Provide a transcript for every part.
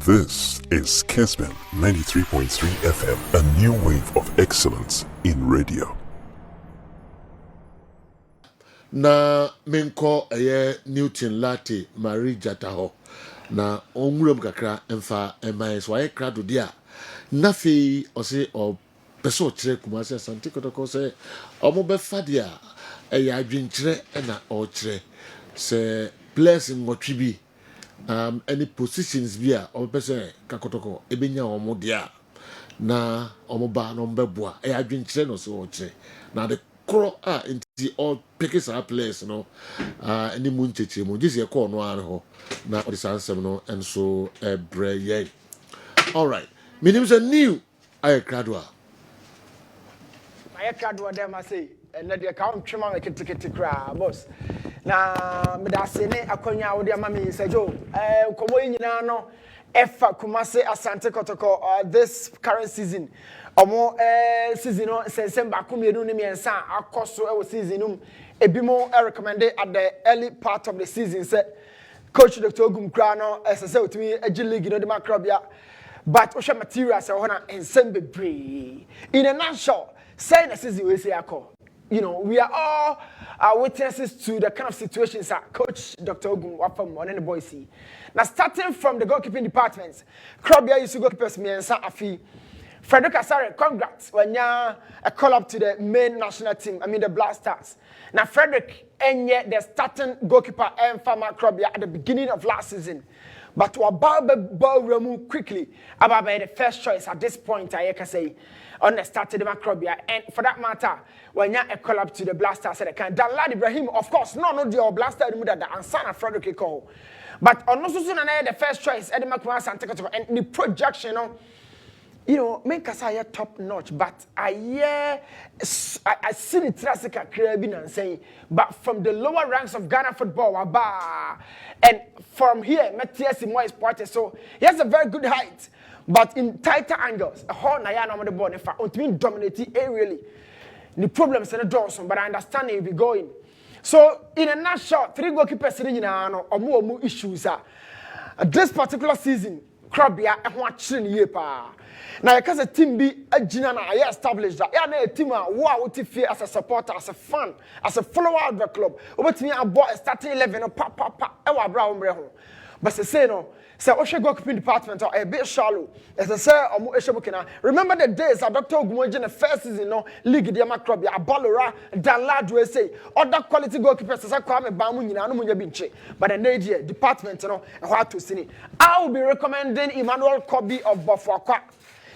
This is Kessben 93.3 FM, a new wave of excellence in radio. Na menko Newton Lartey Marie Jataho na onwuram kakra emfa emai so aye krado dia na fi ose o peso kire kumase asante Kotoko se omo be fa dia adwenkyere na o kire se blessing ngotwi bi any positions bi a omo pese Kotoko ebenya omo dia na omo ba no mbeboa adwenkyere no se o kire na de kro inti all pickers our players no any moon cheche mo this year call no ho na the sansem no and so breye. All right, my name is a new ayekradwa dem I say and let the account twema make it cry boss na me da se ne akonya wo de ma me sejo komo nyina no efa kumase asante Kotoko this current season omo season no sensem ba komienu ne miensa akoso e wo season num ebimo recommended at the early part of the season say coach Dr. Ogum kra no say otimi agi league no de makrobia but o hwe material say ho na ensem bebre in a nutshell say na season we say akọ you know we are all witnesses to the kind of situations that coach Dr. Ogum wafam on the boys see. Now starting from the goalkeeping departments, Krobia used to goalkeepers miensa afi. Frederick Asare, congrats when you a call up to the main national team. I mean the Black Stars. Now Frederick and yet the starting goalkeeper and Farmer Krobia at the beginning of last season. But to about the ball remove quickly about the first choice at this point, I can say on the starting Macrobia. And for that matter, when you a call up to the Blaster, said can Dan Lad Ibrahim, of course, no, the Blaster that the Ansana Frederick call. But on also soon the first choice, Eddie McMahon and the projection, you know, make us a top notch, but I see the classic Caribbean and say, but from the lower ranks of Ghana football, and from here, Matthias is more sporty, so he has a very good height, but in tighter angles, a whole Nayana on the board, in fact, to dominating aerially. The problems in the Dawson, but I understand he'll be going. So, in a nutshell, 3 goalkeepers in the or more issues are this particular season. Krobia and watching ye pa. Now, because a team be a Gina, I established that. Yeah, a team wow, fear as a supporter, as a fan, as a follower of the club. Over to me, I bought a starting 11 or papa, our brown breho. But say no, say Osha goalkeeping department or a bit shallow. As I say, or Eshabukina. Remember the days that Dr. Ogum in the first season, no league the Macrobia, a Ballora, Dan Lad say, other quality goalkeepers as I come a Bamunia, no Munya Binche. But the Nadia department, you know, hard to see. I will be recommending Emmanuel Kobe of Bafwaka.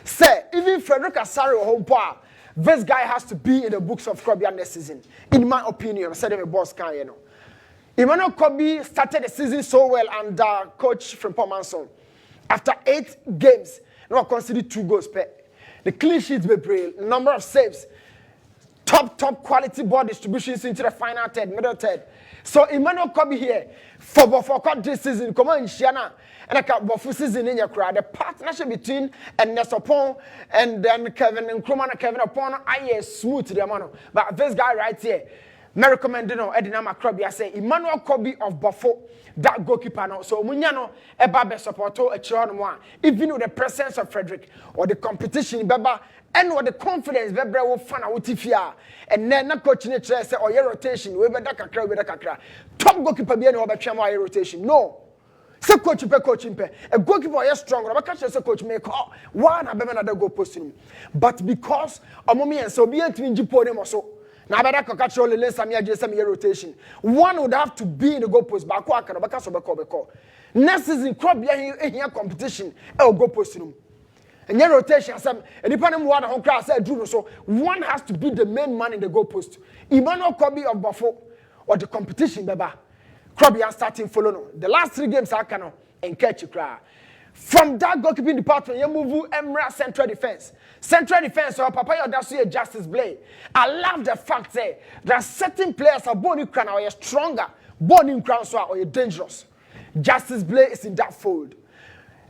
Say, even Frederick Asare home power, this guy has to be in the books of Krobia next season. In my opinion, I said a boss can, you know. Emmanuel Kobe started the season so well under coach from Pomanson. After 8 games, no considered 2 goals per. The clean sheets were brilliant, number of saves, top quality ball distributions into the final third, middle third. So Emmanuel Kobe here for this season, come on, Shiana, and I can't for season in your crowd. The partnership between Nesopon and then Kevin and Kruman and Kevin upon I smooth the amount. But this guy right here. Me recommend no Edina Macrobia say Emmanuel Kobe of Buffalo that goalkeeper no so munyano eba be supporto a chiron one even with the presence of Frederick or the competition beba and or the confidence bebra wo fan wotifia and then na coach ne try say or rotation we be da kakra top goalkeeper be na obetwa ma rotation no say coach impe a goalkeeper is strong but catch say coach make one abema na the goal post but because omomi and so be antimi njipo ne mo so now, better control the lens. Rotation. One would have to be in the goal post. Next season, crop here competition. Go post room. And your rotation, some depending on home class said, so one has to be the main man in the goal post. Emmanuel Kobe of Buffalo or the competition, baba. Krobia starting follow. The last 3 games I can and catch you cry. From that goalkeeping department, you move Emra central defense. Central defense or Papa that's a Justice Blade. I love the fact that certain players are born in crown or you're stronger, born in crown or you're dangerous. Justice Blade is in that fold.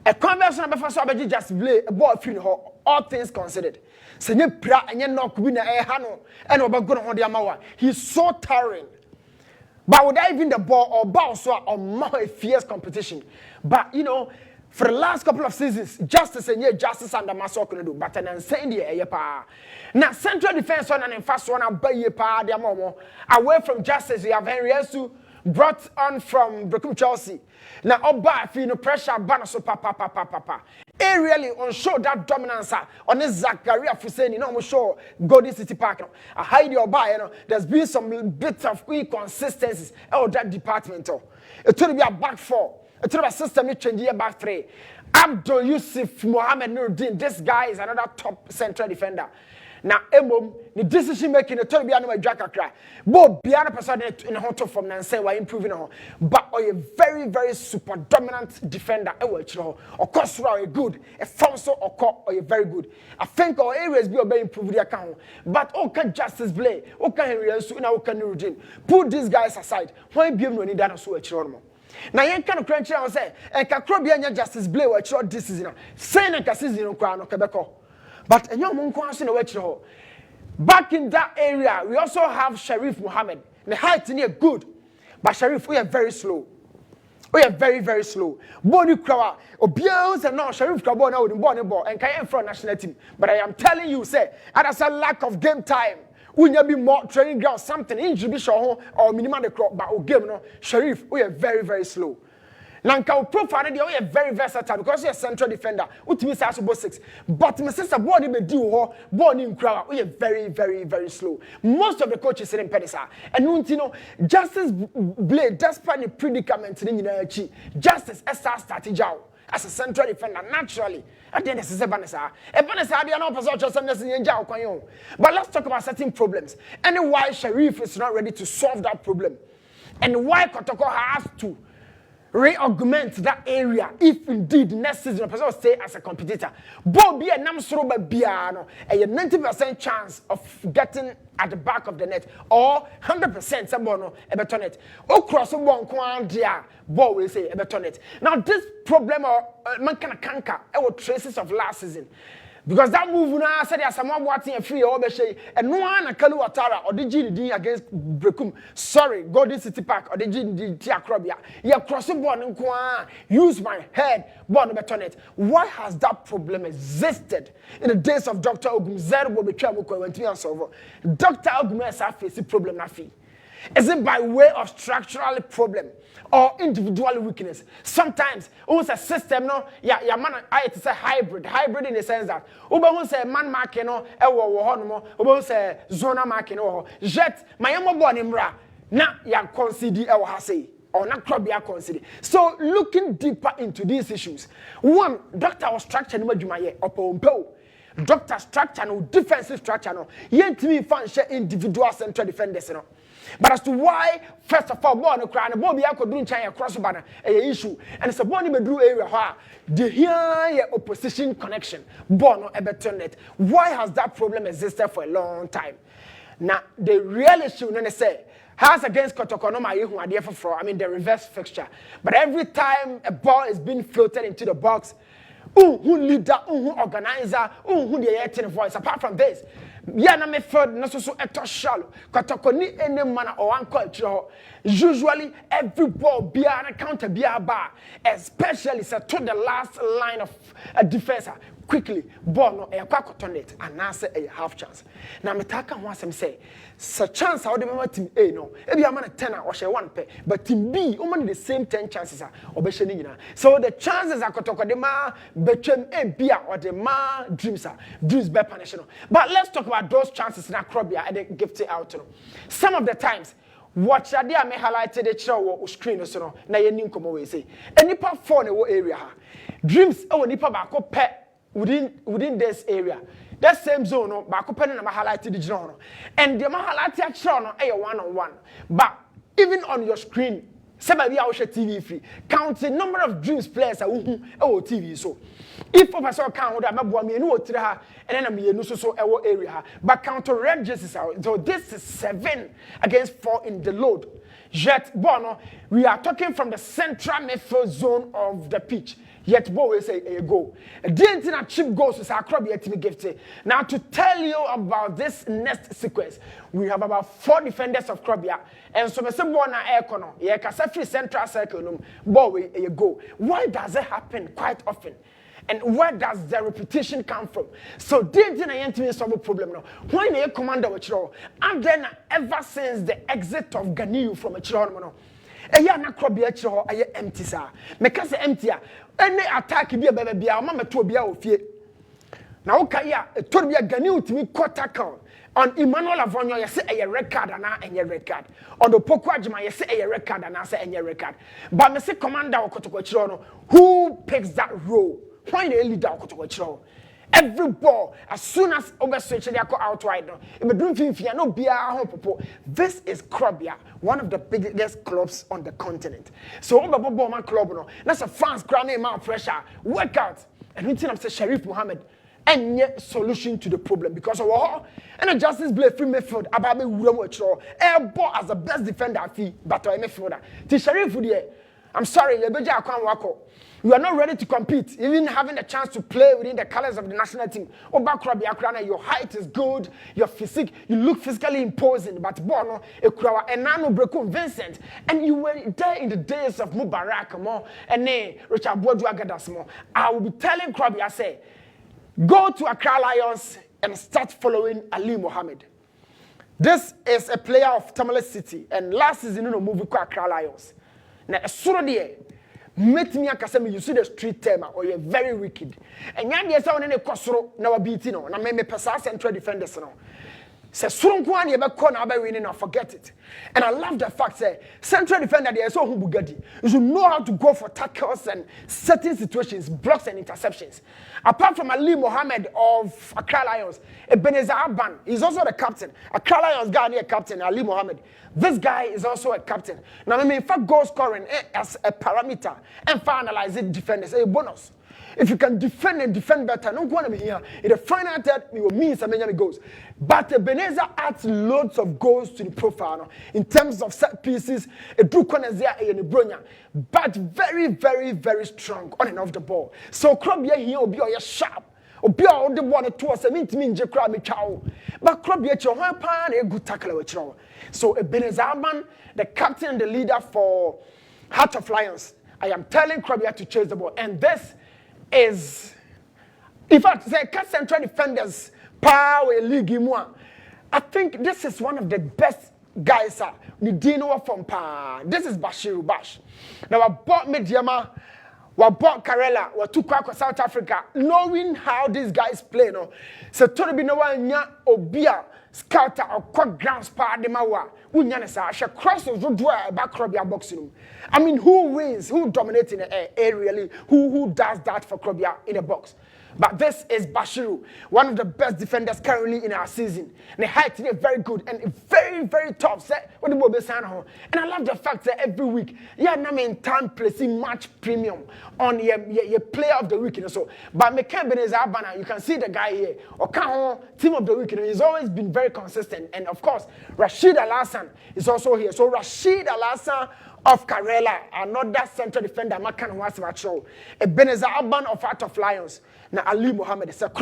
A conversion of Fasabaji Justice Blade, a ball feeling all things considered. Senye pra and you're not going to hano and over good on the amawa. He's so tiring. But without even the ball or bounce or more fierce competition. But you know, for the last couple of seasons, justice and yeah, justice and the maso can do, but an insane the pa. Now, central defense on and fast one, I'll buy you pa, the momo. Away from justice, we have Henry Esu brought on from Brooklyn Chelsea. Now, Oba, feel no pressure, banner so papa. Really on show that dominance on this Zachariah Fuseni, no more show Golden City Park. I hide your buy, you know, there's been some bits of inconsistencies out that department. It will be a back four. It's not a system change here back three. Abdul Yusuf Mohammed Nuruddin, this guy is another top central defender. Now, the decision making, the total be another Jack cry. Both Biana person in a hotel from Nancy while improving on, but a very, very super dominant defender. Of course, we are good, a Fonso or a very good. I think our areas be obeying improve the account, but can justice play, can Henry and can Nuruddin. Put these guys aside. Why be able to need that so a now, you can't crunch and say, and Cacrobian justice blame what short this season. Saying a season crown of Quebec. But a young monk in a witch. Back in that area, we also have Sheriff Mohammed. The height in here good, but Sheriff, we are very slow. We are very, very slow. Boni Krawa, Obios and now Sheriff Krabona with the ball and can for national team. But I am telling you, say, that's a lack of game time. When you be more training ground, something injury be show or minimum the crop, but game no Sheriff, we are very, very slow. Nanka profile we are very versatile because we are central defender. Utimi say about 6. But my sister body be do born in crowd. We are very, very, very slow. Most of the coaches in Pedesa. And you know, justice blade, despite the predicament in the justice strategy as a central defender naturally. At the end of the Vanessa, they are not position. But let's talk about certain problems and why Sheriff is not ready to solve that problem, and why Kotoko has to re-augment that area if indeed next season a person will stay as a competitor. But be a namsroba biano a 90% chance of getting at the back of the net or 100% someone a better net. Or cross one quantia, ball will say a better net. Now this problem or man can canker our traces of last season. Because that move now said there's someone watching a free over and no one a Kalu Atara or the GD against Brekum. Sorry, Golden City Park or the GD Tiakrobia. You crossing one and use my head, born betonet. Why has that problem existed in the days of Dr. Ogum Zerbo Bechamuko when to answer? Dr. Ogum has faced the problem na fee. Is it by way of structural problem or individual weakness? Sometimes, it's a system, no, yeah, man, it's a hybrid in the sense that, we say man marking, no, we say zona marking, or jet, my born in bra, na ya consider our hase, or not crop ya consider. So, looking deeper into these issues, one, doctor was structure, no, or doctor structure, no, defensive structure, no, yet me function individual central defenders, no. But as to why, first of all, born a crown, Bobby I could do China cross banner a issue, and it's a bonny bedroom area the here opposition connection, born a better net. Why has that problem existed for a long time? Now, the real issue, say, has against Kotoko, the reverse fixture. But every time a ball is being filtered into the box, who leader, who organizer, who the voice, apart from this. Yana midfield no so eto shallow. Kotoko ni any manner or one culture. Usually every ball be an counter be a bar, especially to the last line of a defense. Quickly, ball no a quack on it and answer a half chance. Now me taka once him say, so chance how the team A no. Maybe I'm a 10 or share 1 pay, but team B only the same 10 chances are obeshening. So the chances are Kotoko de ma between A B or the ma dreams be punished. But let's talk about those chances in Akrobia and then gift it out. Some of the times watch a dear may highlighted the show screen so na ye nim komo we say. Any part 4 in area dreams nipa bako pet within this area. That same zone, no, back up and highlighted the journal. And the highlighted channel a 1-on-1. But even on your screen, somebody out TV free. Count the number of dreams players are TV. So if I saw count that me and then I'm no so area. But count to red jerseys out. So this is 7 against 4 in the load. Jet Bono, we are talking from the central midfield zone of the pitch. yet ball will say a goal. Didn't in a cheap goals to Sakrobia to be gifted. Now to tell you about this next sequence, we have about 4 defenders of Krobia, and so Mr. Bona Econo, Yakasafi Central Circle, ball will a goal. Why does it happen quite often? And where does the repetition come from? So didn't I enter me solve a problem now? When a commander with you, and then ever since the exit of Ganiu from a chiron, a year na Krobia chiro, a year empty, sir. Make us empty. Any attack be a baby, a mamma to be out here. Now, okay, it told me a Ganiu to me Kotoko. On Emmanuel Avonio, you say a record and a record. On the Pokwajima, you say a record and I say a record. But Mr. Commander Kotoko, who picks that role? Why the leader Kotoko? Every ball, as soon as over switch they go out wide now. This is Krobia, one of the biggest clubs on the continent. So over Boboma club, no, that's a fans granny amount pressure. Work out. And we think of Sharif Mohammed. And yet solution to the problem because of all and a justice play free midfield about me air ball as the best defender fee but I midfielder. Sharif I'm sorry, you are not ready to compete, even having a chance to play within the colors of the national team. Your height is good, your physique, you look physically imposing, but Bono, Ekrawa, and Nano Breco Vincent, and you were there in the days of Mubarak and Richard Bourdieu. I will be telling Krabi, I say, go to Accra Lions and start following Ali Mohammed. This is a player of Tamale City, and last season, movie called Accra Lions. Now, as soon as met me akasemi you see the street term or you're very wicked and yan dey say on any kosoro na wa beat no na me pesa central defenders no say surunku an ye be call na be winning now forget it. And I love the fact that central defender there so who bugadi you should know how to go for tackles and certain situations, blocks and interceptions. Apart from Ali Mohammed of Accra Lions, Ebenezer Aban is also the captain. Accra Lions guy near captain Ali Mohammed. This guy is also a captain. Now I mean, in fact, goal scoring as a parameter and finalizing defenders a bonus. If you can defend and defend better, no one here. In the final third, we will mean some many goals. But Ebenezer adds loads of goals to the profile in terms of set pieces. A Drew Konezia and a Bronya, but very, very, very strong on and off the ball. So Krobia here will be all sharp. Obi all the ball towards me to me Jekra me chow. But Krobia your one pan a good tackle with you. So Ebenezer Man, the captain and the leader for Heart of Lions. I am telling Krobia to chase the ball, and this is, in fact, the central defenders power league more. I think this is one of the best guys. From this is Bashiru Bash. Now I bought Mediama, we bought Karela, we took South Africa, knowing how these guys play. No, so to be no one obia scouter or quick ground spa de mawa. Unyanesa, she crosses the door back Krobia boxing. I mean, who wins? Who dominates in the air really? Who does that for Krobia in the box? But this is Bashiru, one of the best defenders currently in our season. And the height is very good and very, very top set. And I love the fact that every week, yeah, I mean, time placing match premium on your player of the week. And so, but Kessben is Abana. You can see the guy here. Okaho, team of the week. He's always been very consistent. And of course, Rashid Al-Hassan is also here. So Rashid Al-Hassan of Karela, another central defender, Makan Waswacho, Ebenezer Aban of Heart of Lions. Now Ali Mohammed said,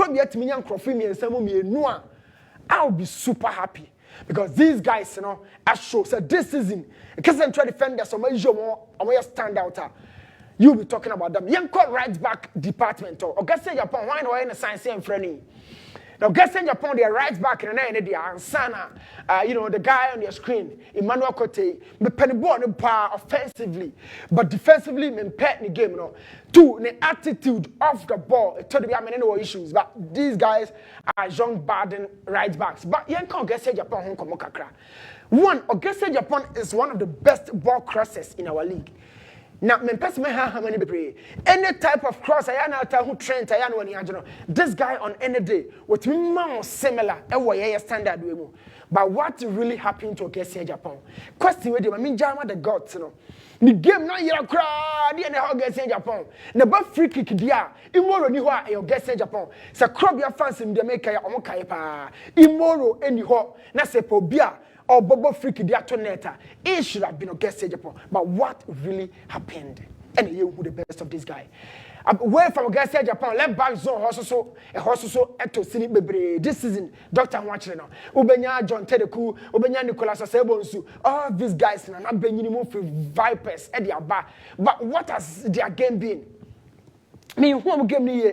I'll be super happy because these guys, you know, I show said this season, central defender, so my stand out. You'll be talking about them. Young call right back department or Augusta Japan, why no in a science and friendly. Now, guess in Japan, they're right back in an idea. And Sana, you know, the guy on your screen, Emmanuel Kote, the pennyborn power offensively, but defensively, me pet the game, you know. Two, the attitude of the ball. It told me I mean no issues, but these guys are young, bad right backs. But you can't guess in Japan, Hong Kong, Kakra. One, Augusta Japan is one of the best ball crossers in our league. Now, me person me how many be any type of cross I na tell who Trent I know any this guy on any day with me more similar e standard we mu. But what really happened to Kessben Japan? Question we dey me jama the gods no. The game na yira kra dey na how Kessben Japan. Na ba free kick dia imoro ni ho a Kessben Japan. Se Krobia fans im dey make ya omo kai pa. Imoro eni ho na se po bia or Bobo Freaky Diatoneta, it should have been a guest Japan. But what really happened? And you who the best of this guy. away from Garcia Japan, left back zone, also eto sini bebre. This season, Dr. Watcher no. Ubenya John Tedeku, Ubenya Nicolas Asebonsu. All these guys na not being move for Vipers at their bar. But what has their game been? Me who game ni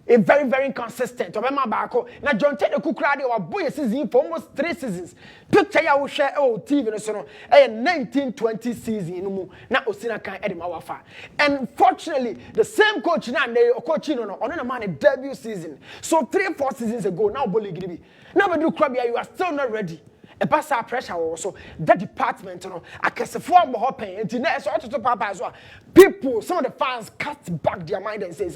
a very, very inconsistent. Obama Bako. Now John Tedeku crowd or boy season for almost 3 seasons. Picture ya will share TV no so no. 1920 season no mu. Na Osina kan Edema Wafa. And fortunately, the same coach now they coaching no on a man debut season. So 3-4 seasons ago now Bolly Gribi. Now we do crab you are still not ready. A pass pressure also that department no I can say for more hopping and next also to papa as well. People, some of the fans cast back their mind and say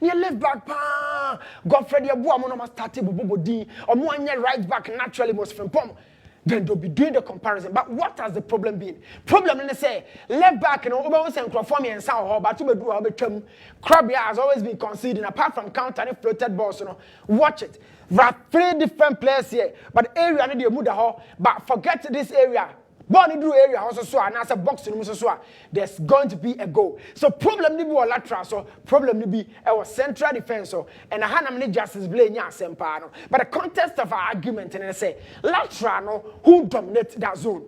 near left back pa Godfrey Abuwa mo started bobo di or mo right back naturally most from pom. Then they'll be doing the comparison. But what has the problem been? Problem in the say left back and over and conforming and sound but to do our term Krabia has always been conceding apart from counter and floated balls. Watch it. There are 3 different players here, but area need to but forget this area. Bonnie do area also so and as a box in so there's going to be a goal. So problem ni be lateral so problem ni be our central defense so and I had justice blame ya sempano. But the context of our argument and I say lateral no who dominate that zone.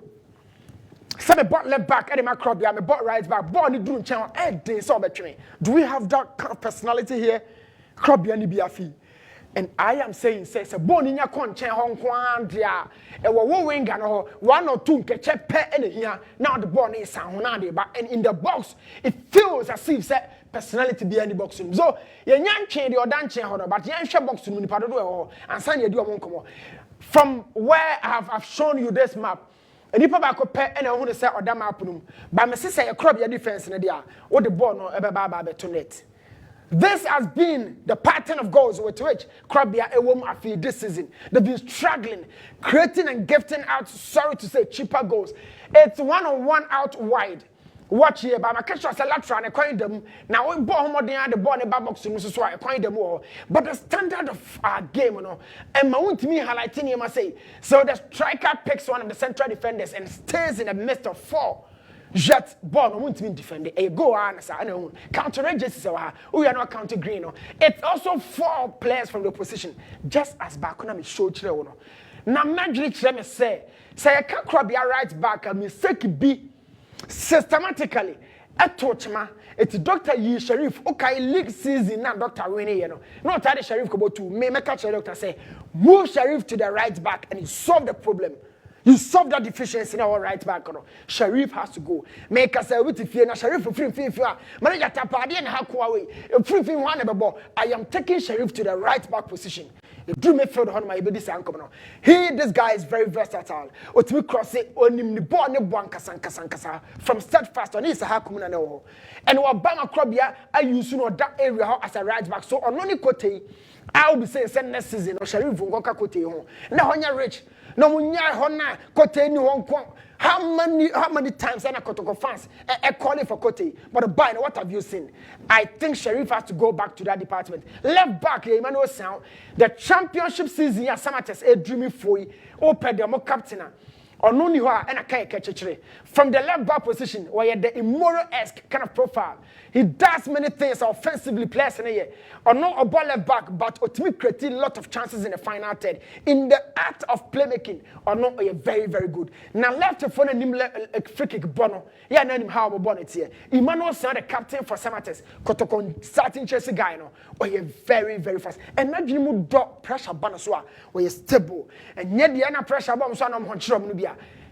Some bought left back, Eddie McCrobbie, I'm bought right back, Bonnie Drew channel, do we have that kind of personality here? Crobby and Biafi. And I am saying, says a bone in your concha Hong Kong, dear. And we're wing and 1 or 2 catch a pet in here. Now the bone is sound, but and in the box, it feels as if personality be any boxing. So, you're young change or dance, but young shop boxing in Padua and sign your do from where I've shown you this map. And if I could pay and I want to say or damn apple, but my sister, a crop your defense in the day, or the ball no ever by to net. This has been the pattern of goals with which Krabia Ewom feel this season. They've been struggling, creating and gifting out, sorry to say, cheaper goals. It's 1-on-1 out wide. Watch here, but my catch was a lateral and acquiring them. Now, we bought more than the ball in the back box, so I acquired them all. But the standard of our game, and my own to me highlighting him, I say, so the striker picks one of the central defenders and stays in the midst of 4. Jet ball no won't mean defend a go on counter agencies we are not counter green. It's also 4 players from the position, just as Bakuna showed you. Now magic me say I can't crab your right back and mistake be systematically a touchma. It's Dr. Yi Sharif okay league season now Dr. Winnie not that Sharif go to me catch the doctor say move Sharif to the right back and he solve the problem. You solve that deficiency in our right back. Sharif has to go. Make us a witty fear. Sharif for free. Manager Tapadi and Hakuaway. Free one ball. I am taking Sharif to the right back position. The drew midfield on my baby Sankono. This guy is very versatile. What we cross it on him the ball Sankasa from steadfast on his Hakumuna. And what Bama Krobia, I use that area as a right back. So on only Kote, I'll be saying next season or Sharif will walk Kote home. Now when you're rich. No munya hona Kote ni Hong Kong. How many times and a Kotoko fans calling for Kote? But by what have you seen? I think Sharif has to go back to that department. Left back, Emmanuel Sound. The championship season, yeah, Samates a dreamy for you. Open the more captain. Or no new and a catch from the left back position where the immoral-esque kind of profile. He does many things offensively players in a year. Or not a ball left back, but ultimately creating a lot of chances in the final third. In the act of playmaking, or not very, very good. Now left for a free kick bono. Yeah, name how we born it here. Emmanuel Sound, the captain for Samates, Kotoko starting Chelsea guy, or you're very, very fast. And not you drop pressure bonuswa, where you're stable. And yet the other pressure bomb so I'm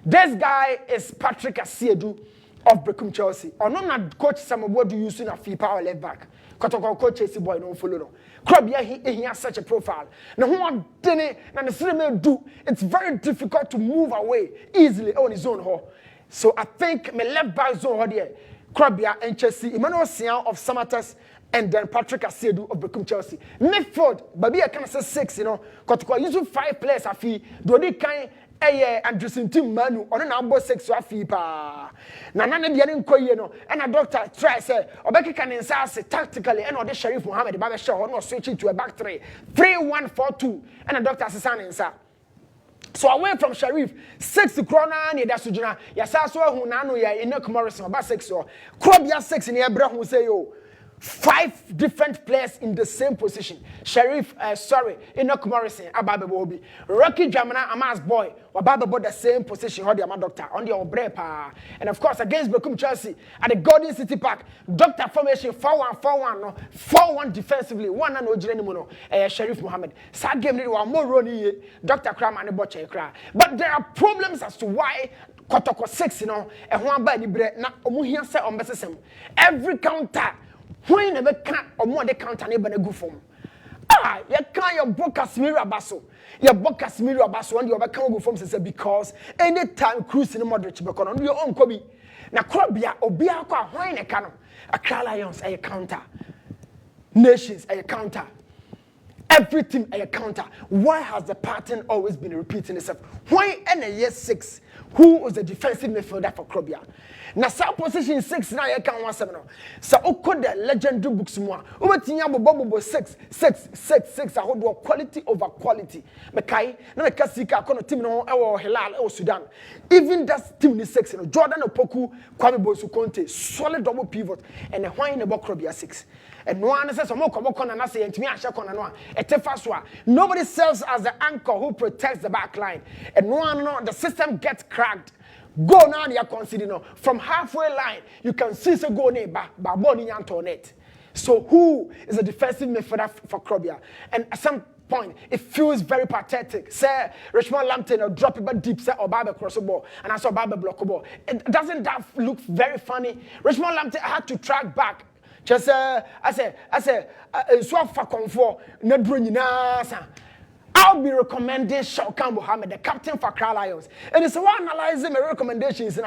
this guy is Patrick Asiedu of Brecum Chelsea. Or not coach some of what do you use in a fee power left back. Kotoko coach Chelsea boy don't follow. Krabia he has such a profile. Now who didn't and the cinema do it's very difficult to move away easily on his own. So I think my left back zone here. Krabia and Chelsea, Emmanuel Sian of Samatas, and then Patrick Asiedu of Brecum Chelsea. Midfield, Babi I can say 6, Kotoko use 5 players a fee. Do they kind and dressing team manu on an number 6 fipa. Nana Dianin Koyeno and a doctor try say Obeki can insist tactically and or the Sheriff Mohammed Baba Shaw or switching to a back 3-1-4-2 and a doctor Sasan inside. So away from Sharif, 6 krona ni da sujuna. Ya saso hu nanu ya Enoch Morrison about 6 or Krobia 6 in Abraham who say yo. 5 different players in the same position. Enoch Morrison, Ababe Bobby, Rocky Jamana, Amas boy, Ababe the same position, or the Ama Doctor, on the Obrepa. And of course, against Becum Chelsea at the Golden City Park, Doctor formation 4-1, 4-1, no, 4-1 defensively, 1 and Ojenimuno, Sheriff Mohammed. Sad game, they were more running, Dr. Kram and the Butcher cry. But there are problems as to why Kotoko 6, and one by the bread, not Omuhian set on Bessem. Every counter. When never can or more the counter neighbor go form. You can't your book Casimiro Basso. Your book Casimiro Basso and you ever come go form says because anytime cruising in moderate because on your own Kobe. Now Krobia or Biaka when a canon. A Lions a counter. Nations a counter. Everything a counter. Why has the pattern always been repeating itself? Why in a year 6? Who was the defensive midfielder for Krobia? Now, some position 6 now you can 1-7. So, who could the legendary books more? Who tinya bobo 6. I hold quality over quality. Mekai, na mekasika kono team no ewo Hilal ewo Sudan. Even that team ni 6 no Jordan Opoku Kwame Bosu Conte solid double pivot and why in the Krobia 6. And no one says na say ntimi ahye kona no etefa so a nobody serves as the anchor who protects the back line. And no one no the system gets cracked. Go now you consider no from halfway line you can see say go neighbor but ball in net. So who is a defensive midfielder for Krobia? And at some point it feels very pathetic. Say Richmond Lampton or drop it back deep say Obabe cross the ball and I saw Obabe block the ball. Doesn't that look very funny? Richmond Lampton had to track back. Just I say swap for comfort na dro nyina sa. I'll be recommending Shaukan Mohammed, the captain for Accra Lions. And it's one analyzing my recommendations.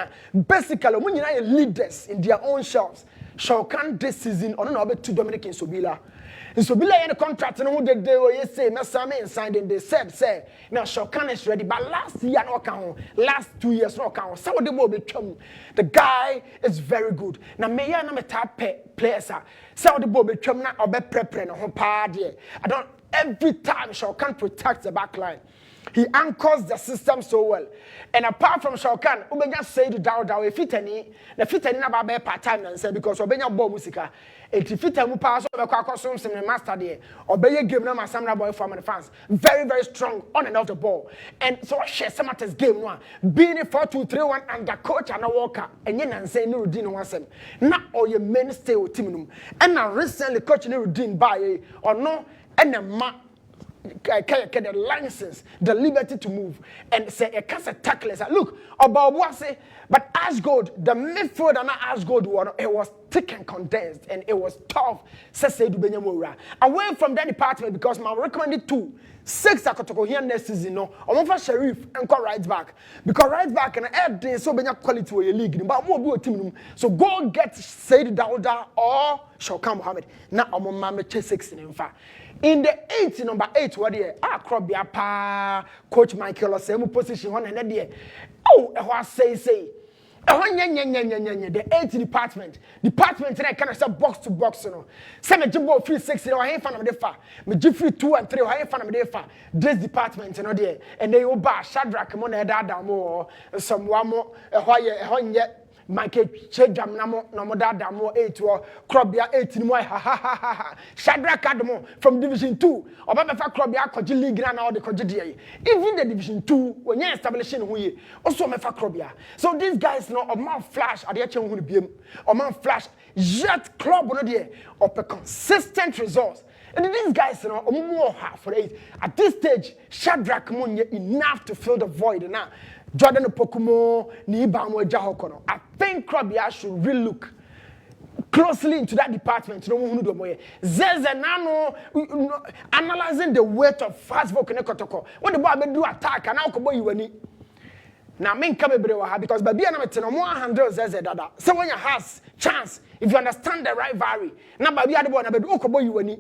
Basically, when you are leaders in their own shelves, Shaukan this season on another 2 Dominic in Sobila. In Sobila, in the contract, and who they say, Messame signed and they said, now Shaukan is ready. But last year, no count, last 2 years, no count. Some of them will become. The guy is very good. Now, may I not tap players? Some of the ball become now or be preparing on party. I don't. Every time Shaukan protects the back line, he anchors the system so well. And apart from Shaukan, Ubenya say to Dow if it any, the fit any about part time and say because Ubenya Bo Musica, if fit a pass over Kakosums and the master there, Obey game number some boy from the fans. Very, very strong on and off the ball. And so I share some of this game one, being a 4-2-3-1 and the coach and a walker, and yen and say Nurudin was him. Not all your men stay with Timnum. And now recently coach Nurudin by or no. And the license, the liberty to move, and say a cast of tacklers. Look, about what say, but Ashgold, the midfield and Ashgold one, it was thick and condensed, and it was tough. Away from that department, because my recommended 2, 6 Kotoko here next season. No, I'm for Sheriff and call right back because right back and everything so many quality for your league. But more be a team. So go get Said Dauda or Shaukan Mohammed. Now I'm on my 6 in fact. In the 8, number 8, what here? Krobia pa Coach Michael or same position one and there. Oh, what say. The 8 department that kind of say box to box, you know. Some jumbo 3-6, you know, I ain't fan of the far. Me free 2 and 3, I ain't fan of the far. This department, you know, there. And they will buy Shadrach, Mona, Damo, some one more, yet. Michael Chedam Namo Dada more 8 or Krobia 18 more Shadrach Adamo from Division 2 or Baba Krobia Koji League and all the Koji. Even the Division 2 when you're establishing we also Mefa Krobia. So these guys know a man flash at the HM will be a man flash jet club on the or consistent results. And these guys you know more half for 8 at this stage Shadrach Monye enough to fill the void now. Jordan Pokumo, Nibamo Jahokono. I think Krobia should really look closely into that department. No one who Zezenano analyzing the weight of fast vote in Kotoko. When the boy do attack, and now Kobo you any. Now, men come because baby and I'm 100 Zezedada. So when you has chance, if you understand the right vary, now baby other one, I do Kobo you any.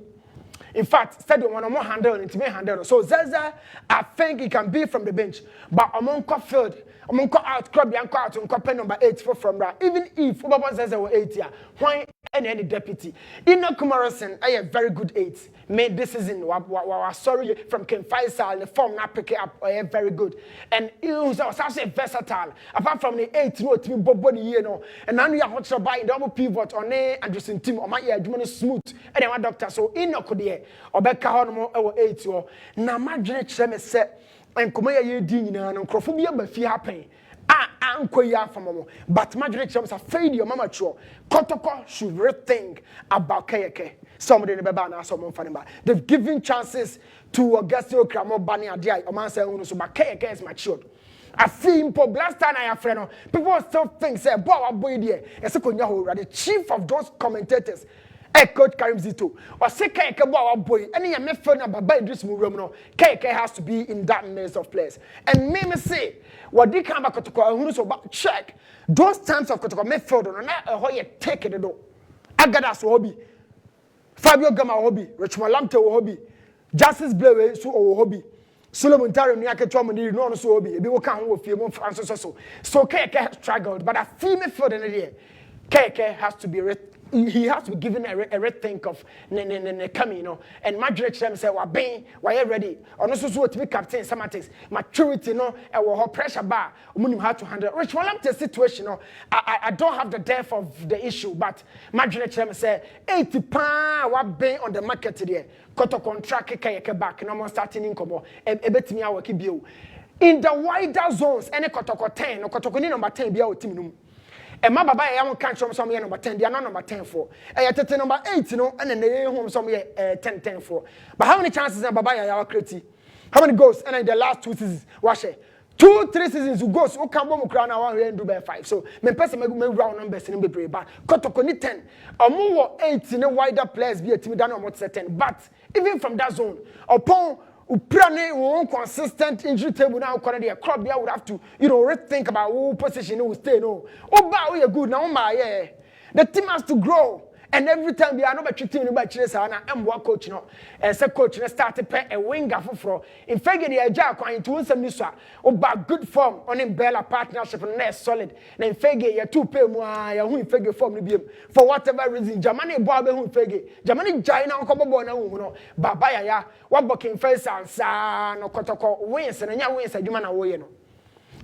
In fact, stadium one more handle and me handle. So Zaza, I think it can be from the bench, but among field, among out club and out on number 8 from that. Even if Zaza were 8 here, why any deputy. Enoch Morrison, a very good 8. Made this season. Sorry from Ken Faisal, the form not pick up. Very good. And he was also versatile. Apart from the 8, no, to be body, you know. And now you have to buy double pivot on a and just in team or my ear, smooth. And then one doctor. So Enoch could be or Becca Hormo or 8 or now my generation set and come here, Dean and Crophobia, but fear happen. But Margaret Chums are afraid your mama chore. Kotoko should rethink about Kayake. Somebody in the Babana, someone funny. They've given chances to Augusto Cramo Bunny and Dia, or Mansa Unusu, but Kayake is matured. I feel for last time I have friend. People still think, say, boy, boy, dear, and so the chief of those commentators. Coach Karim Zito or say Keke boy any a midfield number by this room Keke has to be in that mess of players and me say what they come back to who so check those times of Kotoko midfield or not a hoye take it do Agadas hobby Fabio Gama hobby Richmond Lamte hobby Justice Blawe so hobby Solomon Tarim Niake Tomani no so hobby be work on with you Francis so Keke has struggled but a female midfield in the Keke has to be he has to be given a rethink of coming, you know. And Madrid said, "Well, Ben, why are ready?" Or also to be captain, semantics, maturity, no, and pressure bar. We how to handle. Which one of the situation, no, I don't have the depth of the issue, but Madrid said, 80 pound, what Ben on the market today? Kotoko contract, kayake back, no more starting income, a bit me our kibio. In the wider zones, any Kotoko 10, or Kotoko number 10 be our team. And my baba, I won't catch some number 10, they are not number 10 for. I at number 8, you know, and then they home some 10 for. But how many chances are baba are creating? How many goals? And in the last 2 seasons, wash it. 2-3 seasons who goes, who come home crown around and do by 5. So, my person may round numbers in the brave, but Kotoko 10 or more 8 in a wider players be a team than almost 10. But even from that zone, upon Uprane won't consistent injury table now. Currently, a crop there would have to, you know, rethink about who position who stay. No, oh, but we are good now. Yeah, the team has to grow, and every time we are not treating by Chelsea and work coach, no, and so coach start to pay a winger for. In fact, the Ajax going to win some news. Oh, but good form on in Bella partnership and that's solid. Then Fege, you 2 pay more. You who Fege form for whatever reason. Germany Bob who Fege. Germany China come on now. Baba ya. What booking first and son or Kotoko wins and ya wins a human away.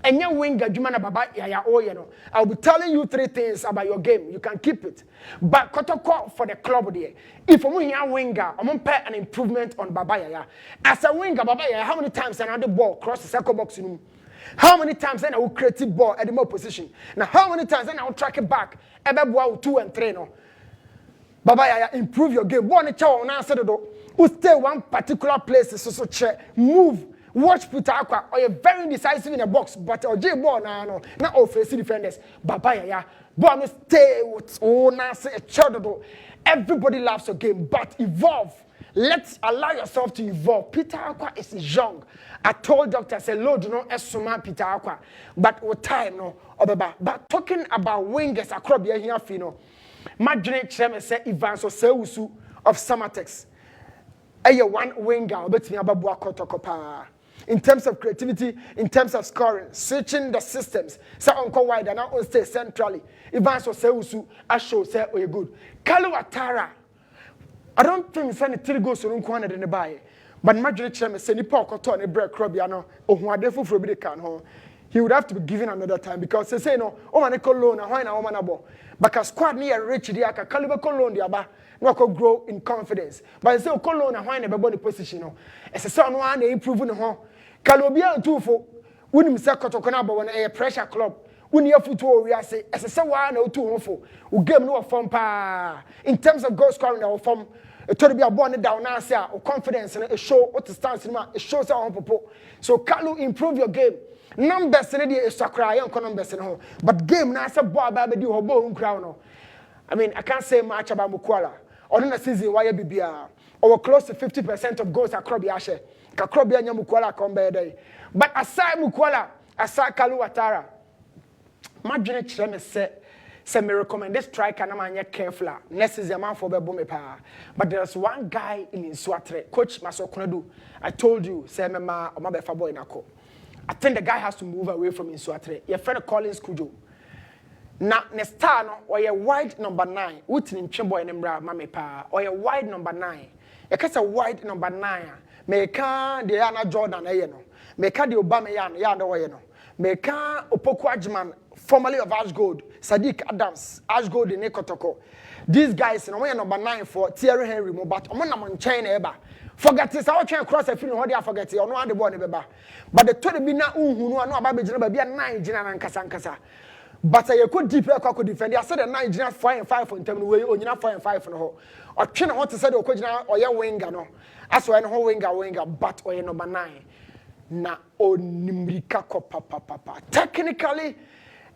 And your winger, Jumana Baba, ya you know. I'll be telling you 3 things about your game. You can keep it. But Kotoko for the club there. If I'm a winger, I'm going to pay an improvement on Baba Yaya. As a winger, Baba Yaya, how many times another ball cross the circle box in him? How many times then I will create the ball at the more position? Now, how many times then I will track it back? Ebe 2 and 3 no. Baba Yaya, improve your game. One child now said who stay one particular place so check move. Watch Peter Aqua or you're very decisive in a box, but or J ball now not all face defenders. Baba Yaya, boy, stay with a child. Everybody loves a game, but evolve. Let's allow yourself to evolve. Peter Aqua is young. I told doctor, I said, Lord, no, esuma Peter Aqua, but with time, no, but talking about wingers across here, you know, Madrid Chairman said Evans or Seusu of Samatex. One winger, but me about Kotoko. In terms of creativity, in terms of scoring, switching the systems. So Uncle Wide and now stay centrally. Evans or Seusu, I show say oh you good. Kalu Atara. I don't think any 3 goals to run in the buy. But Madrid Chairman said Nipo Koto and break Crobiano or who are therefore for the can home. He would have to be given another time because they say no, oh man, loan and why now manabo. But a squad near rich diaka caliber colon diaba. No could grow in confidence. But I say colon and why never body position. As a son one they improve in the home. Kalobia and 2 for wouldn't say Kotokonaba when a pressure club. When you have football, we are say as a someone or 2 for who game no form pa in terms of goal scoring or form. To be a born down now, or confidence and a show what the stance in it shows our popo. So Kalu improve your game. Numbers in is Sakra and numbers in home. But game now a boy baby do her bone crown. I mean, I can't say much about Mukwala. Or in the season why BBR or close to 50% of goals are Krobi Ashe. Kakrobi and Mukwala come by day. But aside Mukwala, aside Kalu Atara, Madrid Chem say me recommend this striker na man careful. Next is a man for be pa. But there's one guy in Swatre, Coach Masokonadu. I told you, say me ma o ma be boy nako. I think the guy has to move away from Swatre. Your friend Collins Kujo. Na ne star no or wide number 9. Within chimboy and bra mammy pa or wide number 9. A cast a wide number 9. Meka the Anna Jordan ayeno. Meka the Obama yan yard awayeno. Meka Opoku Ajman, formerly of Ashgold, Sadiq Adams, Ashgold in Kotoko. These guys no way number 9 for Thierry Henry but on China eba. Forget this, I can't cross a feeling what they forget you, no the boy never. But the 20 be now who know about be 9 Jina and Kasankasa. But I could deep could defend. I said a 9 Jina 4 and 5 on term way, or you 4 and 5 on her. Or China want to say the or your winger no. As well, no winger, but or number 9. Na onimrika ko papa. Technically,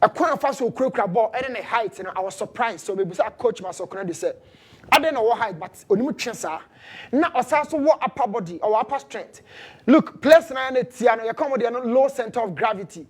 a corner fast will crook ball and a height, and I was surprised. So maybe I coach myself. They said, I don't know what height, but only chance. Now, also what upper body or upper strength. Look, players na tiano, you come with low center of gravity.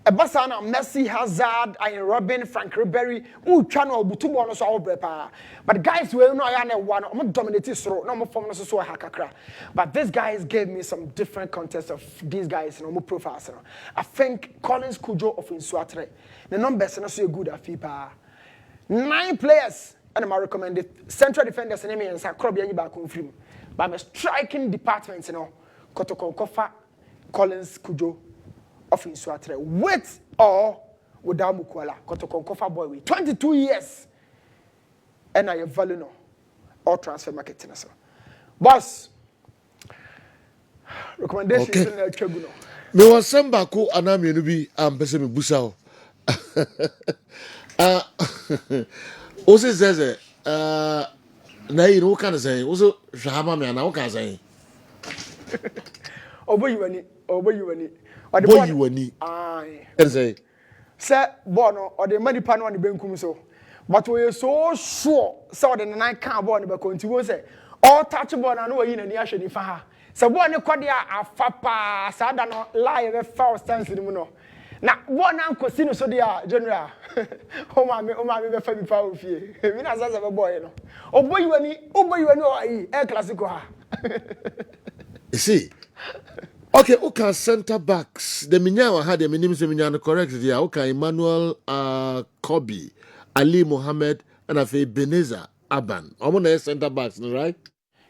A Basana, Messi, Hazard, Ian Robin, Frank Ribery, channel Butubo no so brepa. But guys will know I am one I'm dominating throw, no more form so hakakra. But these guys gave me some different contests of these guys, no more profiles. I think Collins Kujo of Inswatre. The numbers are not so good at FIFA. 9 players, and I recommend central defenders and and Sakrobi back on film. But I'm striking departments, Kotoko Kofa, Collins Kujo. Of Inswatre, with or without Mukwala, Kotoko Kofa boy with 22 years. And I value no or transfer marketing. Boss, recommendations in the tribunal. Me was some baku anam yenubi ambese busao. Also says na you know can say also shahama me na can say Obo you any boy you any aye say bono or the money pan on the benkum so but we are so sure so the 9 can ball the continue say all touch ball na no yi na ni ahwe ni fa ha se ball ne kwade afa pa sada no lie be foul stance ni mu no na ball na nkosi no so dia general o ma me be fa bi fa ofie mi na sa be boy no obo yi ani o ayi e classico ha you see. Okay, okay, center backs. The Minyawa had the minimum Minyan correct there. Okay, Emmanuel Kobi, Ali Mohammed, and Afe Ebenezer Aban. I'm on center backs, right?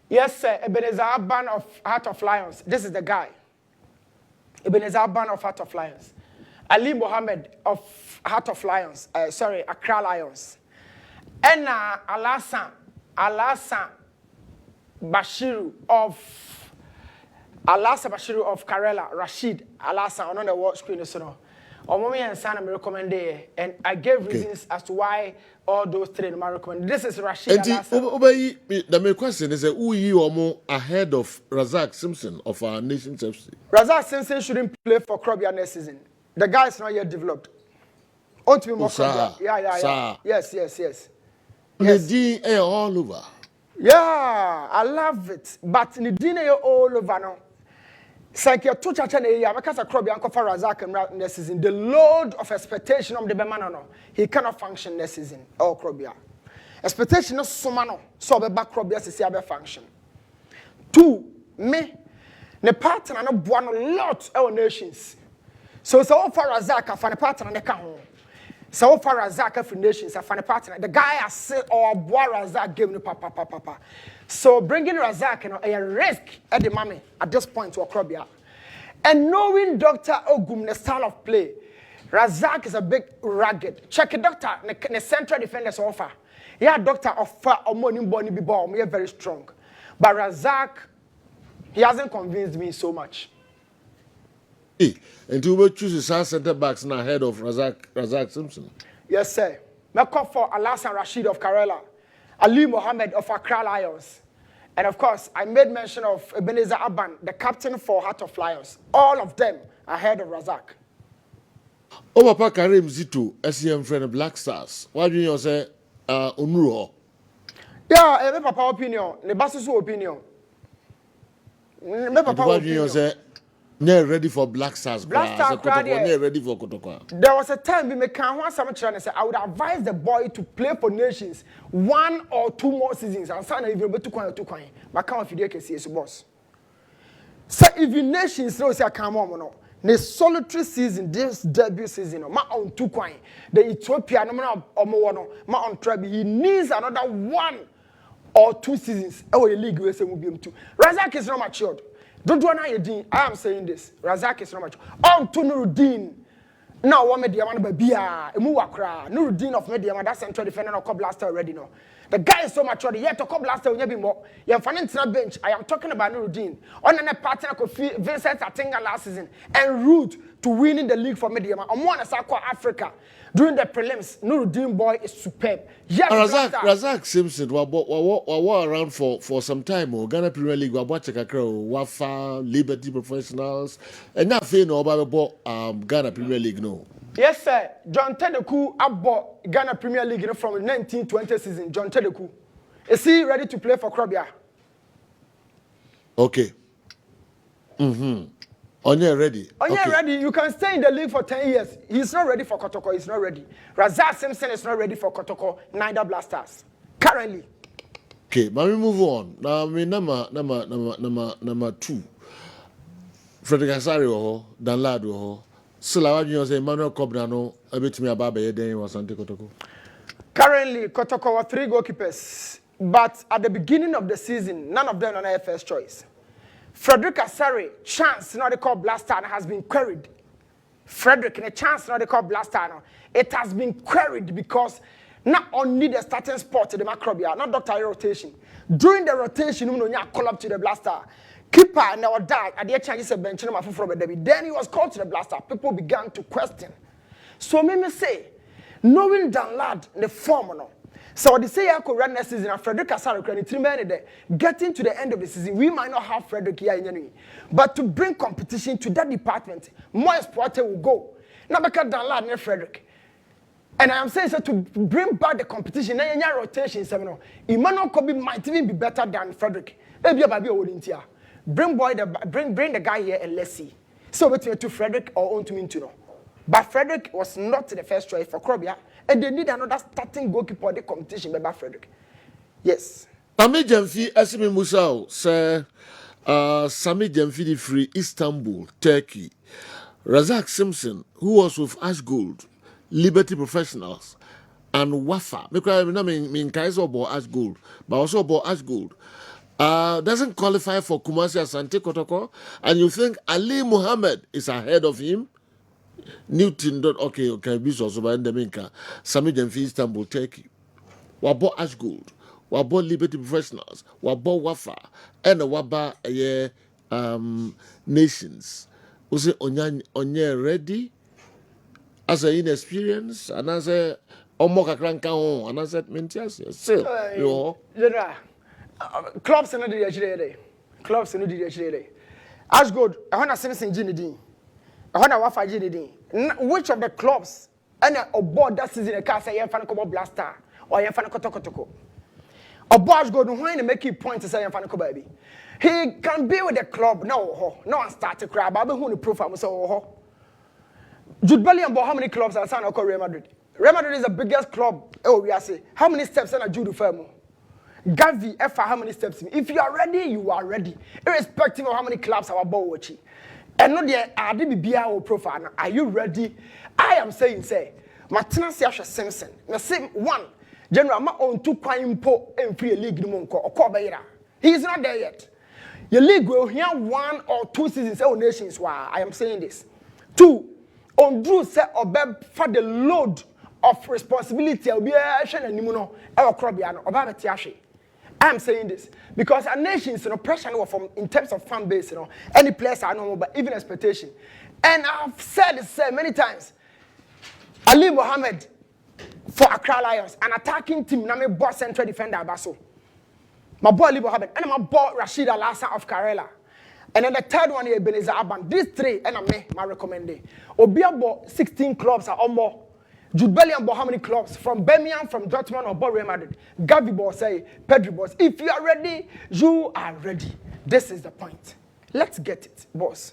Yes, sir. Ebenezer Aban of Heart of Lions. This is the guy. Ebenezer Aban of Heart of Lions. Ali Mohammed of Heart of Lions. Accra Lions. And Alasan Bashiru of Alasa Bashiru of Karela, Rashid, Alasa, on the watch screen. So, Omomi and Sana me recommend there, and I gave reasons as to why all those 3 I recommend. This is Rashid Alasa. The main question is who you are ahead of Razak Simpson of our nation's FC? Razak Simpson shouldn't play for Krobia next season. The guy is not yet developed. Want to be more yeah. Yes. Nidine all over. Yeah, I love it. But Nidine all over now. Sankia two chachane ya because a crop yanko for Razak and next season. The load of expectation of the Bemano, he cannot function next season. Oh, Krobia. Expectation of Somano, so the back Krobia to see a function. 2, me, the partner and one a lot of nations. So far Razak, I find a partner and the home. So far Razak for nations, I find a partner. The guy has said, oh, boy, Razak gave me papa. So bringing Razak, a risk at the mommy at this point to Akrobia. And knowing Dr. Ogum, the style of play, Razak is a big rugged. Check it, doctor, the central defenders offer. Yeah, doctor offer a money body be bomb, we are very strong. But Razak, he hasn't convinced me so much. And you will choose the center backs now ahead of Razak Simpson. Yes, sir. I call for Alasan Rashid of Karela, Ali Mohammed of Accra Lions. And of course, I made mention of Ebenezer Aban, the captain for Heart of Lions. All of them ahead of Razak. Oh, Papa Karim Zito, SCM friend of Black Stars. Why do you say Unruho? Yeah, my papa opinion. The boss's opinion. My papa opinion. Say they're ready for Black Stars. They're ready for Kotoko. There was a time we make some trying to say I would advise the boy to play for nations 1 or 2 more seasons and sign even better to but can't if you can see boss. So if the nations know say come on no The solitary season, this debut season, ma on two coin. The Ethiopia, no ma on trabi. He needs another 1 or 2 seasons. Oh, the league will say will be him too. Razak is not matured. Don't do anything. I am saying this. Razak is not matured. On to Nuruddin. Now, one media man Babia, Muwakra, Nuruddin of media, that central defender of Blaster already no. The guy is so mature. Yet to Blaster will be more. You're financing bench. I am talking about Nuruddin. On a partner could Vincent Atenga last season en route to winning the league for media. On one as Africa during the prelims, Nuruddin boy is superb. Yes, Razak Simpson was around for some time. Ghana Premier League, Wafa, Liberty Professionals, and not fair no about Ghana Premier League no. Yes, sir. John Tedeku bought Ghana Premier League from 1920 season. John Tedeku. Is he ready to play for Krobia? Okay. Onye ready. Onye ready. You can stay in the league for 10 years. He's not ready for Kotoko. He's not ready. Razak Simpson is not ready for Kotoko. Neither Blasters. Currently. Okay, but we move on. Now, number 2. Frederick Asario, Danlado. Currently, Kotoko were 3 goalkeepers, but at the beginning of the season, none of them are their first choice. Frederick Asari, chance not the call Blaster has been queried. Frederick, in a chance not the call Blaster, it has been queried because not only the starting spot to the Macrobia, not doctor rotation. During the rotation, you call up to the Blaster. Keeper and our dad at the changes a bench from a Debbie. Then he was called to the Blaster. People began to question. So me say, knowing Dan Lad the form no. So they say I could run next season and Frederick Asaro credit 3 men there. Getting to the end of the season, we might not have Frederick here in any. But to bring competition to that department, more exporter will go. Now because Dan Lad and Frederick. And I am saying so to bring back the competition, then your rotation seminar. Emmanuel Kobe might even be better than Frederick. Maybe a baby holding here. Bring the guy here and let's see. So between to Frederick or on to me to know. But Frederick was not the first choice for Krobia, and they need another starting goalkeeper the competition by Frederick. Yes. Sami Jamfi Asimi Musao say Sami Jamfi free Istanbul, Turkey. Razak Simpson, who was with Ash Gold, Liberty Professionals, and Wafa. Because I mean Kaiser bought Ash Gold, but also bought Ash Gold. Doesn't qualify for Kumasi Asante Kotoko, and you think Ali Muhammad is ahead of him? Newton, okay, be so by the Minka, Sami Demfi Istanbul, Turkey. Wabo Ash Gold, Wabo Liberty Professionals, Wabo Wafa, and Waba Nations. Was it onye ready? As an inexperienced, and as a Omoka Cranka, and as a Mentias, still, clubs in the day. Clubs in the day. Ash Gold, I want to send some Ginny. I want to Wafa Ginny. Which of the clubs and a board that season a car say you're fan of Blaster or you're fan of Kotoko? A boss go to when to make you point to say you're fan of baby. He can be with the club. No one start to cry. But who the proof I'm so Jude Bellingham, how many clubs are signed Real Madrid? Real Madrid is the biggest club. Oh, we are saying how many steps are Jude Fermo? Gavi, how many steps? If you are ready, you are ready. Irrespective of how many clubs our ball watching. And not the RDBBI or profile. Are you ready? I am saying, Martina Siasha Simpson. The same one. General, my own 2 crime po and free league no monko or Cobayra. He is not there yet. Your league will hear 1 or 2 seasons all nations. Why I am saying this. 2. On Drew set or beb for the load of responsibility. I'll be a shan and Nimuno or Crobiano or Babatiashi. I'm saying this because our nations, pressure from in terms of fan base, any players are normal, but even expectation. And I've said this many times. Ali Mohammed for Accra Lions, an attacking team, na me boss central defender Abaso. My boy Ali Mohammed, and my boy Rashid Alasa of Karela. And then the third one here, Ebenezer Aban. These 3, and I recommend it. Obiabo 16 clubs are or more. Jude Bellingham bought how many clubs? From Birmingham, from Dortmund, or Real Madrid. Gavi boss say, Pedro boss. If you are ready, you are ready. This is the point. Let's get it, boss.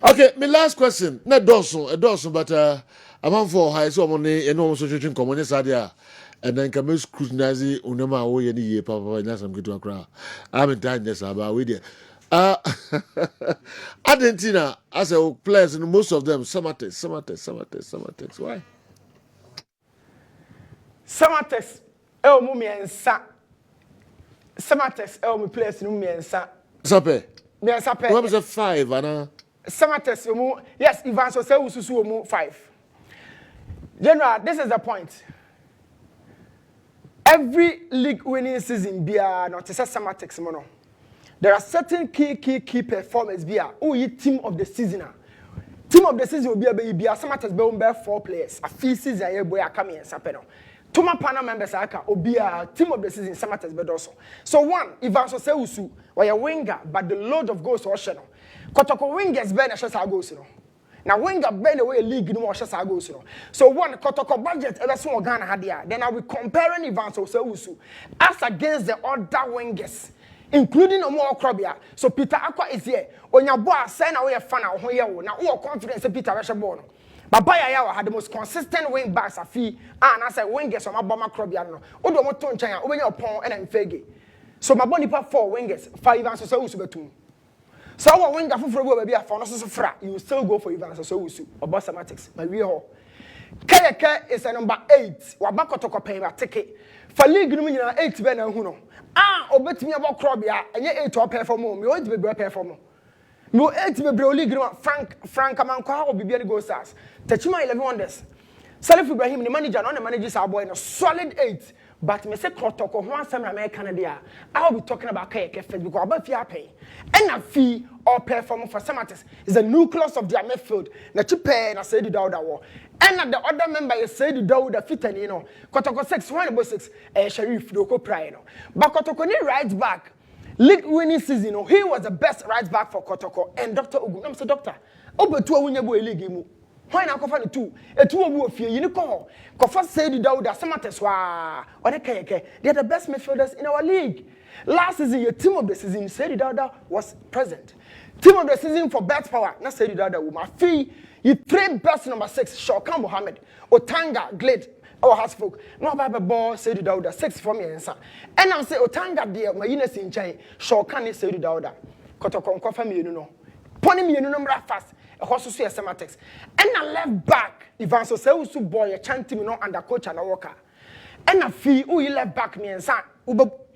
Okay, my last question. Not Dawson, but I'm on for high so money and almost social common sadia. And then come scrutinize Unama away any year, Papa, and some good to a crowd. I'm in time, yes, about with you. Argentina, as a players, and most of them, Samatex. Why? Samatex, El Mumiensa. Samatex, El Mu players, Mumiensa. Sape. Miensa. What was a 5, Anna? Samatex, yes, Ivan so say Ususu 5. General, this is the point. Every league winning season, be not a Samatex mono. There are certain key performers be who you team of the season. Team of the season will be a baby. Samatex be 4 players. A fee season a boy coming and sapeno. Tuma panel members aka obi a team of the season Samatex be also. So one, Ivan so say Usu or a winger, but the load of goals or channel. Kotoko wingers ben a shot goals no. Now winger ben away league no more shots goals no. So one Kotoko budget ever so Ghana had there. Then I will comparing Ivan so say Usu as against the other wingers. Including Omo Okrobia. So Peter Aqua is here. On your boy, send away a fan out here. Now, all confidence in Peter Reshabono. But Baya had the most consistent wing backs a fee. And I said, wingers on my bomber Crobiano. Odo Moton China, over your pawn and Fegi. So my body part 4 wingers, 5 answers so between. So our winger for baby, I found us a fra. You still go for Ivan so or Bossamatics. My real. Kayaka is a number 8. Wabakotoko pay my ticket. For league, you mean 8 Ben and Huno. Obet me about Crobia, and yet 8 to pay for more. You want to be prepared for more. You 8 to be league, Frank Amanqua or Bibiani Go Stars. Techima 11 wonders. Salif Ibrahim, the manager, on the managers are boy in a solid 8. But me say Kotoko, one summer American idea. I'll be talking about Kessben because about fair pay. And a fee or performance for Samatex is the nucleus of their midfield. Na chipe na say the Dauda war. And the other member is say the Dauda fit and you know. Kotoko 6, 1/6, Sharif Doko Pry. But Kotoko ni right back. League winning season, he was the best right back for Kotoko. And Dr. Ogun, I'm saying doctor. Obe to win your league. Why not cover the 2? A 2 of fear, you know, Kofa said the Dauda Samatex or the Kayake. They are the best midfielders in our league. Last season, your team of the season, said the Dauda was present. Team of the season for best power, not said the Dauda with my fee. You 3 best number 6, Shokan Mohammed, Otanga, Glade, or Hasfolk. No Bible ball, said the Dauda, 6 from your answer. And I'm saying Otanga, dear, my units in China, Shokan is said the Dauda. Kotoko, confirm you know. Pony me, number fast. A horse to Samatex. And I left back. Ivan so say Usu boy a chanting no under coach and a walker. And a fee who you left back me and son.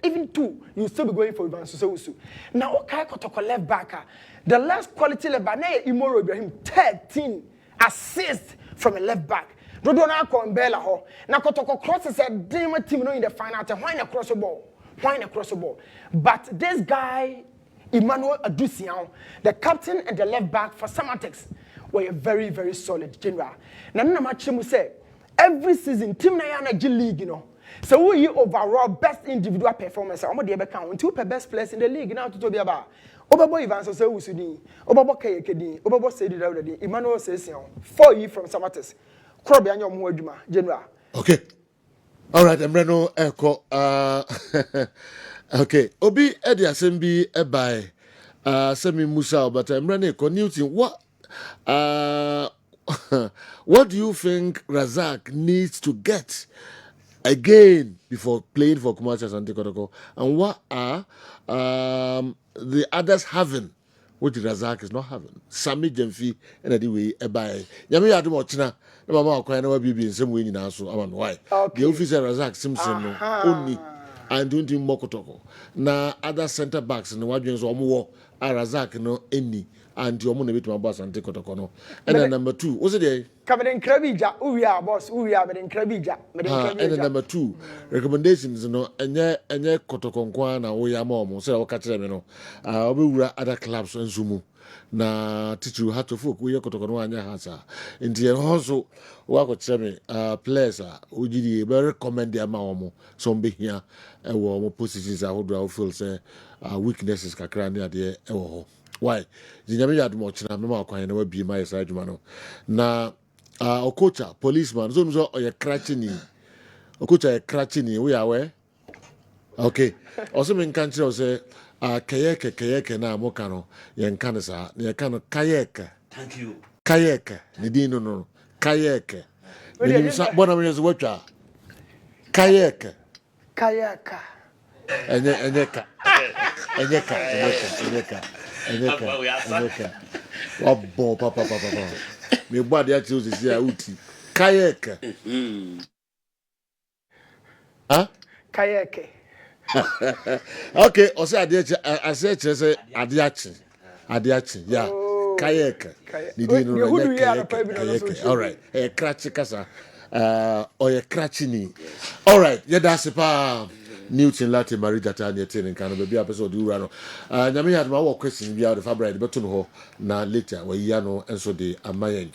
Even 2, you still be going for Ivan so Usu. Now okay Kotoko left back. The last quality left back now Imoro Ibrahim 13 assists from a left back. Dodona Kombela ho. Now Kotoko crosses a demon team in the final. Why not cross the ball? But this guy Emmanuel Adusian, the captain and the left back for Samatex, were a very, very solid general. Now, Namachimu say every season, Team Nayana G League, you know. So, we overall best individual performance. I'm going to count 2 best players in the league now to be about. Obabo Ivan so say Usudi, Obabo Kayekedi, Obabo said it already. Emmanuel says 4 years from Samatex. Krobianyo Mweduma, general. Okay. All right, Emreno Echo. Okay, Obi Eddie Asembi by Semi Musa, but Emreno Echo Newton. What do you think Razak needs to get again before playing for Kumasi Asante Kotoko? And what are the others having, which Razak is not having? Sami Jemfi and anyway, by Yami Adumochina. Mama crying over baby in some way in answer. Why? The officer Razak Simpson only and doing Mokotoko. Now other centre backs and the Wajians or more are Razak no any and your money with my boss and take Kotoko. And then number 2, was it there? Coming in Krabija, we are boss, we are in Krabija. And then number 2, recommendations, and yet Kotoko Kwana, we are more, so I'll catch them, we were other clubs and Zumu. Na teach you how to folk we Kotoko no anya hasa nti also wa ko cheme players we dey recommend them omo so be here e wo mo positions ahodo feel say weaknesses kakra ne ade e wo ho why jinyame yad mo china me ma kwan na wa bi my side adwuma no na okocha policeman so no oye crachini okocha e crachini we are okay also me kan chiro say kayeke na mokano yenkane sa yenkano kayeke. Thank you. Kayeke ni di no kayeke ni sa bona me so watwa kayeke enye ka Eneka. Wabo papa. Me boa de ati osisi a uti. Kayeke. Huh? Kayeke. Okay, ose adeche say adeachi. Yeah. Oh. Kayeke. Who do you have Kayeke. All right. Krachi kasa. Oye krachi ni. All right. Yeah, that's pa. Newton Lartey Marie Jata ne tin kan be bia person di wura no. Nyame ya ma wo question bia de fabric beto no ho na later we ya no enso de amayen.